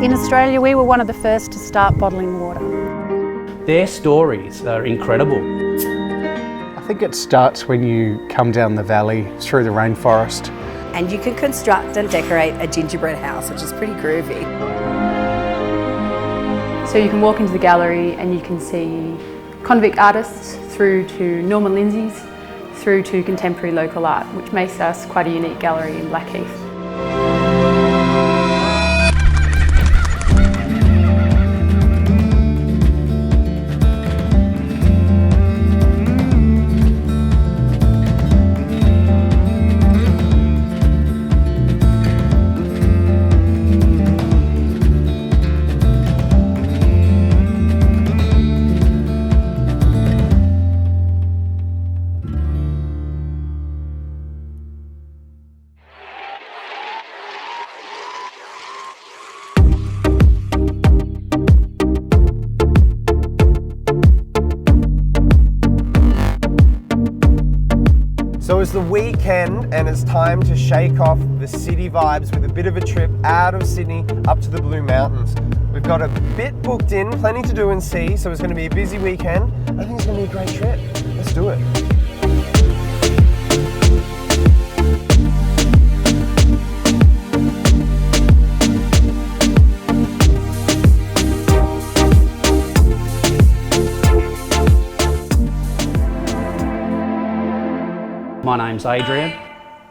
In Australia, we were one of the first to start bottling water. Their stories are incredible. I think it starts when you come down the valley through the rainforest. And you can construct and decorate a gingerbread house, which is pretty groovy. So you can walk into the gallery and you can see convict artists through to Norman Lindsay's, through to contemporary local art, which makes us quite a unique gallery in Blackheath. So it's the weekend and it's time to shake off the city vibes with a bit of a trip out of Sydney up to the Blue Mountains. We've got a bit booked in, plenty to do and see, so it's going to be a busy weekend. I think it's going to be a great trip. Let's do it. My name's Adrian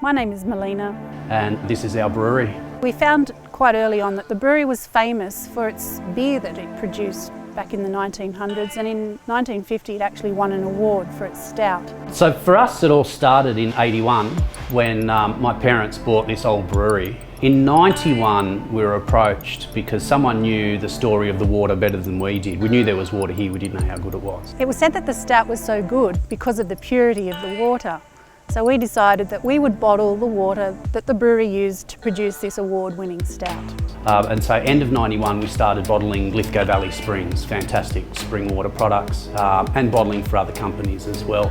My name is Melina. and this is our brewery. We found quite early on that the brewery was famous for its beer that it produced back in the 1900s, and in 1950 it actually won an award for its stout. So for us it all started in 81 when my parents bought this old brewery. In 91 we were approached because someone knew the story of the water better than we did. We knew there was water here, we didn't know how good it was. It was said that the stout was so good because of the purity of the water. So we decided that we would bottle the water that the brewery used to produce this award-winning stout. And so end of 91 we started bottling Lithgow Valley Springs, fantastic spring water products, and bottling for other companies as well.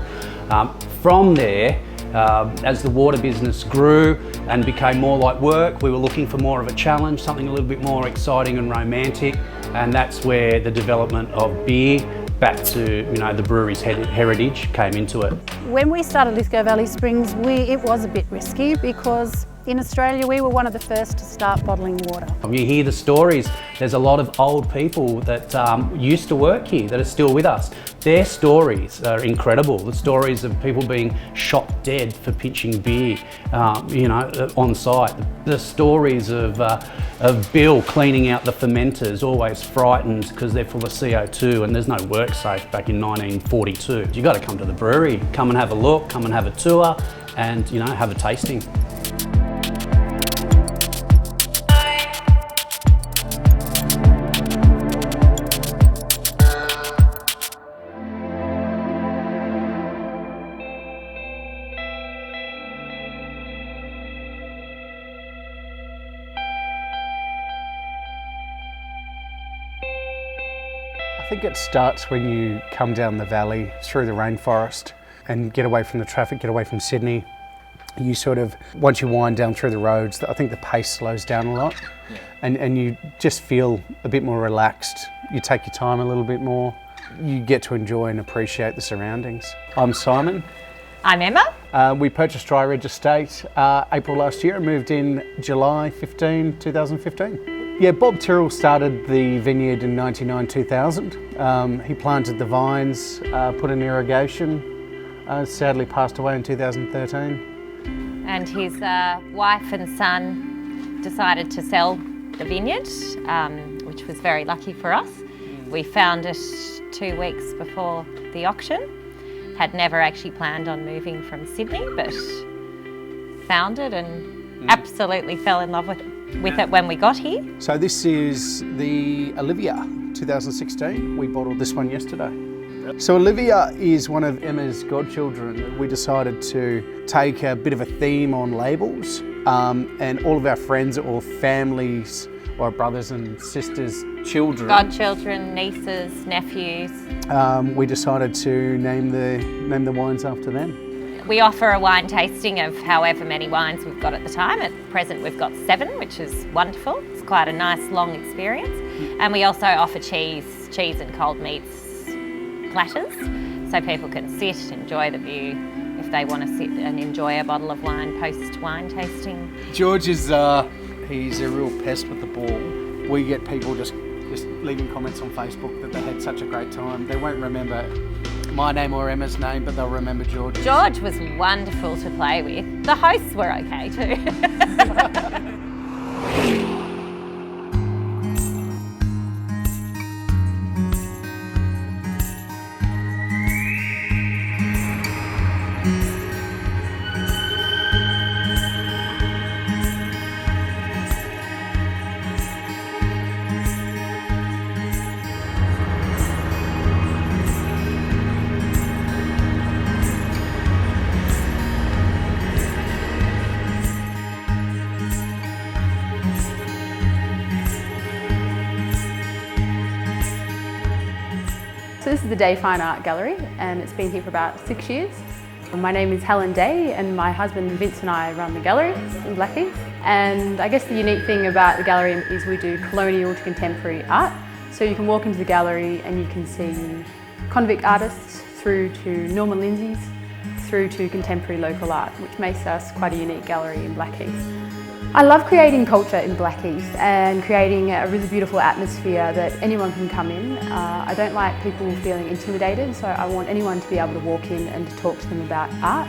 From there, as the water business grew and became more like work, we were looking for more of a challenge, something a little bit more exciting and romantic, and that's where the development of beer back to the brewery's heritage came into it. When we started Lithgow Valley Springs, it was a bit risky because in Australia we were one of the first to start bottling water. You hear the stories, there's a lot of old people that used to work here that are still with us. Their stories are incredible. The stories of people being shot dead for pinching beer, on site. The stories of Bill cleaning out the fermenters, always frightened because they're full of CO2 and there's no work safe back in 1942. You got to come to the brewery, come and have a look, come and have a tour, and have a tasting. I think it starts when you come down the valley through the rainforest and get away from the traffic, get away from Sydney. You once you wind down through the roads, I think the pace slows down a lot, and you just feel a bit more relaxed. You take your time a little bit more. You get to enjoy and appreciate the surroundings. I'm Simon. I'm Emma. We purchased Dryridge Estate April last year and moved in July 2015. Yeah, Bob Tyrrell started the vineyard in 99-2000. He planted the vines, put in irrigation, sadly passed away in 2013. And his wife and son decided to sell the vineyard, which was very lucky for us. We found it 2 weeks before the auction. Had never actually planned on moving from Sydney, but found it and absolutely fell in love with it when we got here. So this is the Olivia 2016. We bottled this one yesterday. So Olivia is one of Emma's godchildren. We decided to take a bit of a theme on labels, and all of our friends or families or brothers and sisters, children. Godchildren, nieces, nephews. We decided to name the wines after them. We offer a wine tasting of however many wines we've got at the time. At present we've got 7, which is wonderful. It's quite a nice long experience. And we also offer cheese and cold meats platters, so people can sit, enjoy the view, if they want to sit and enjoy a bottle of wine post-wine tasting. George is, he's a real pest with the ball. We get people just leaving comments on Facebook that they had such a great time. They won't remember my name or Emma's name, but they'll remember George's. George was wonderful to play with. The hosts were okay too. So this is the Day Fine Art Gallery, and it's been here for about 6 years. My name is Helen Day, and my husband Vince and I run the gallery in Blackheath. And I guess the unique thing about the gallery is we do colonial to contemporary art. So you can walk into the gallery and you can see convict artists through to Norman Lindsay's, through to contemporary local art, which makes us quite a unique gallery in Blackheath. I love creating culture in Blackheath and creating a really beautiful atmosphere that anyone can come in. I don't like people feeling intimidated, so I want anyone to be able to walk in and to talk to them about art,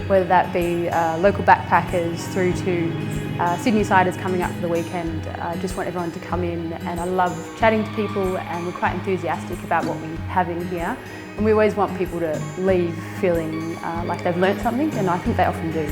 whether that be local backpackers through to Sydney-siders coming up for the weekend. I just want everyone to come in, and I love chatting to people, and we're quite enthusiastic about what we have in here. And we always want people to leave feeling like they've learnt something, and I think they often do.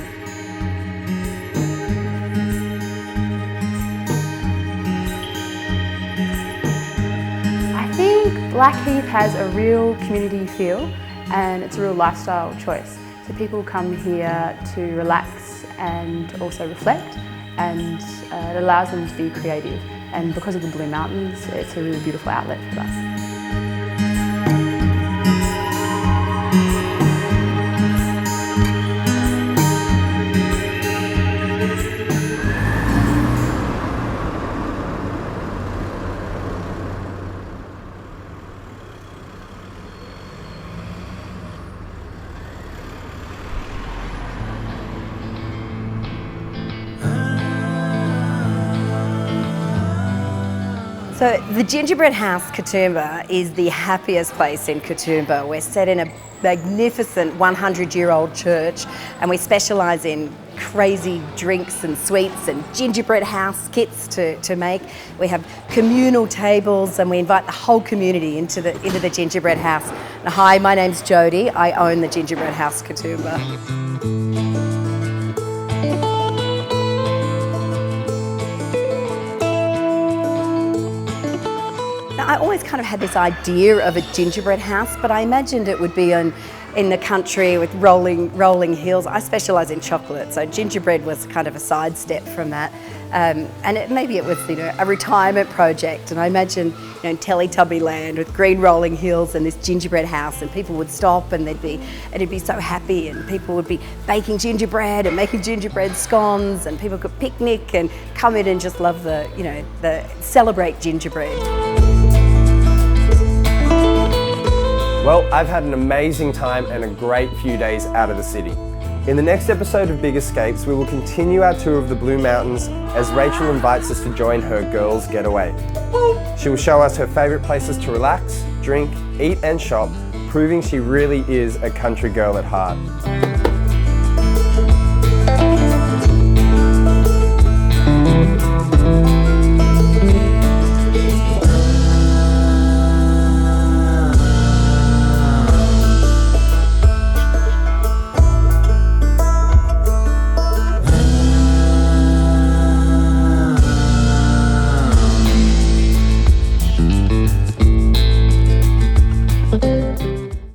Blackheath has a real community feel, and it's a real lifestyle choice. So people come here to relax and also reflect, and it allows them to be creative. And because of the Blue Mountains, it's a really beautiful outlet for us. So the Gingerbread House, Katoomba, is the happiest place in Katoomba. We're set in a magnificent 100-year-old church, and we specialise in crazy drinks and sweets and gingerbread house kits to make. We have communal tables, and we invite the whole community into the gingerbread house. Now, hi, my name's Jodie. I own the Gingerbread House, Katoomba. I always kind of had this idea of a gingerbread house, but I imagined it would be in the country with rolling hills. I specialise in chocolate, so gingerbread was kind of a sidestep from that. And maybe it was, a retirement project. And I imagined, in Teletubby land with green rolling hills and this gingerbread house, and people would stop and it'd be so happy, and people would be baking gingerbread and making gingerbread scones, and people could picnic and come in and just love the celebrate gingerbread. Well, I've had an amazing time and a great few days out of the city. In the next episode of Big Escapes, we will continue our tour of the Blue Mountains as Rachel invites us to join her girls' getaway. She will show us her favourite places to relax, drink, eat and shop, proving she really is a country girl at heart.